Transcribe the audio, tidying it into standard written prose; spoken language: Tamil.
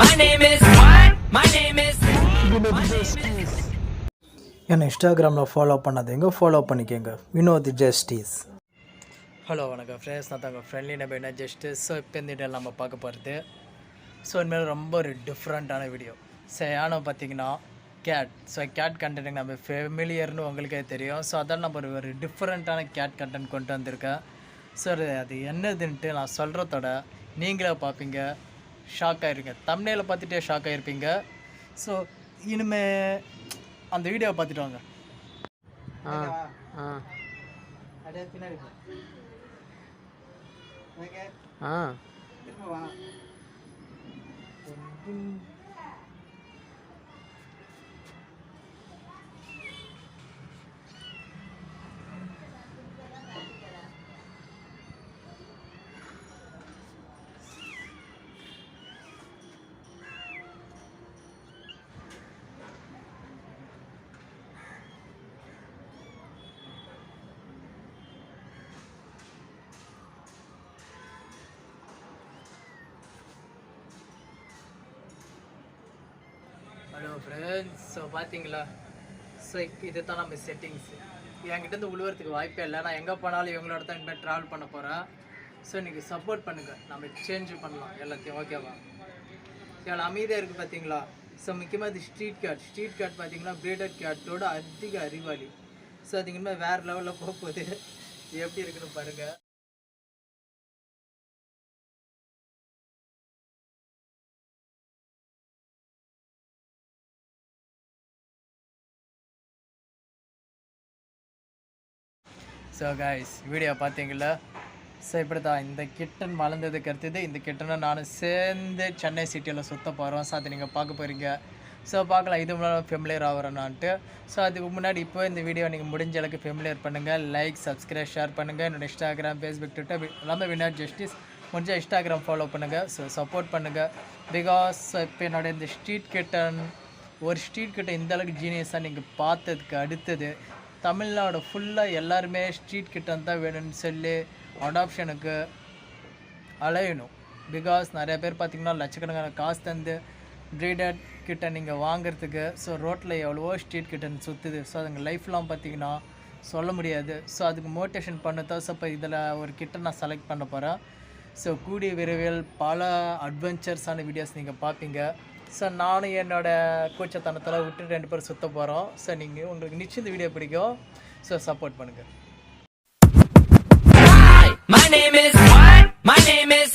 My name is what? My name is என்னை இன்ஸ்டாகிராமில் ஃபாலோ பண்ணாதீங்க, ஃபாலோ பண்ணிக்கோங்க. வினோத் ஜஸ்டிஸ். ஹலோ வணக்கம் ஃப்ரெண்ட்ஸ், நான் தாங்க ஃப்ரெண்ட்லி நபர் ஜஸ்டிஸ். ஸோ இப்போ இந்த வீடியோ நம்ம பார்க்க போகிறது இனிமேல் ரொம்ப ஒரு டிஃப்ரெண்ட்டான வீடியோ. ஸோ ஏன்னா பார்த்தீங்கன்னா கேட். ஸோ கேட் கண்டென்ட் நம்ம ஃபெமிலியர்னு உங்களுக்கே தெரியும். ஸோ அதான் நம்ம ஒரு டிஃப்ரெண்ட்டான கேட் கண்டென்ட் கொண்டு வந்திருக்கேன். ஸோ அது என்னதுன்ட்டு நான் சொல்கிறதோட நீங்களே பார்ப்பீங்க, ஷாக் ஆகிருங்க. தம்ப்நெயிலை பார்த்துட்டே ஷாக் ஆகிருப்பீங்க. ஸோ இனிமேல் அந்த வீடியோவை பார்த்துட்டு வாங்க. ஹலோ ஃப்ரெண்ட்ஸ், ஸோ பார்த்தீங்களா? ஸோ இது தான் நம்ம செட்டிங்ஸு. என்கிட்டேருந்து உழுவுறதுக்கு வாய்ப்பே இல்லை. நான் எங்கே போனாலும் இவங்களோட தான் இனிமேல் ட்ராவல் பண்ண போகிறேன். ஸோ இன்றைக்கி சப்போர்ட் பண்ணுங்கள், நம்ம சேஞ்ச் பண்ணலாம் எல்லாத்தையும். ஓகேவா? எவ்வளோ அமைதியாக இருக்குது பார்த்தீங்களா? ஸோ முக்கியமாக இது ஸ்ட்ரீட் கேட் பார்த்தீங்கன்னா பிரீடட் கேட்டோட அதிக அறிவாளி. ஸோ அது இனிமேல் வேறு லெவலில் போகுது. எப்படி இருக்குன்னு பாருங்கள். ஸோ கைஸ், வீடியோ பார்த்தீங்களா? ஸோ இப்படி தான் இந்த கிட்டன் வளர்ந்ததுக்கு அடுத்தது இந்த கிட்டனை நானும் சேர்ந்து சென்னை சிட்டியில் சுற்ற போகிறோம். ஸோ அதை நீங்கள் பார்க்க போகிறீங்க. ஸோ பார்க்கலாம் இது முன்னாடி ஃபெமிலியர் ஆகிறேன்னான்ட்டு. ஸோ அதுக்கு முன்னாடி இப்போ இந்த வீடியோ நீங்கள் முடிஞ்ச அளவுக்கு ஃபெமிலியர் பண்ணுங்கள். லைக், சப்ஸ்கிரைப், ஷேர் பண்ணுங்கள். என்னோடய இன்ஸ்டாகிராம், ஃபேஸ்புக், ட்விட்டர் எல்லாமே வினோத் ஜஸ்டிஸ். முடிஞ்சால் இன்ஸ்டாகிராம் ஃபாலோ பண்ணுங்கள். ஸோ சப்போர்ட் பண்ணுங்கள். பிகாஸ் இப்போ என்னோடய இந்த ஸ்ட்ரீட் கிட்டன் இந்த அளவுக்கு ஜீனியஸாக நீங்கள் பார்த்ததுக்கு அடுத்தது தமிழ்நாடு ஃபுல்லாக எல்லாருமே ஸ்ட்ரீட் கிட்டன் தான் வேணும்னு சொல்லி அடாப்ஷனுக்கு அலையணும். பிகாஸ் நிறைய பேர் பார்த்திங்கன்னா லட்சக்கணக்கான காசு தந்து ப்ரீடட் கிட்டன் நீங்கள் வாங்குறதுக்கு. ஸோ ரோட்டில் எவ்வளவோ ஸ்ட்ரீட் கிட்டன் சுற்றுது. ஸோ அதுங்க லைஃப்லாம் பார்த்திங்கன்னா சொல்ல முடியாது. ஸோ அதுக்கு மோட்டிவேஷன் பண்ணதான். ஸோ இப்போ இதில் ஒரு கிட்டன் நான் செலக்ட் பண்ண போகிறேன். ஸோ கூடிய விரைவில் பல அட்வென்ச்சர்ஸான வீடியோஸ் நீங்கள் பார்ப்பீங்க. ஸோ நானும் என்னோடய கூச்சத்தனத்தில் விட்டு 2 பேர் சுற்ற போகிறோம். ஸோ நீங்கள் உங்களுக்கு நிச்சயம் இந்த வீடியோ பிடிக்கும். ஸோ சப்போர்ட் பண்ணுங்கள். My name is what? My name is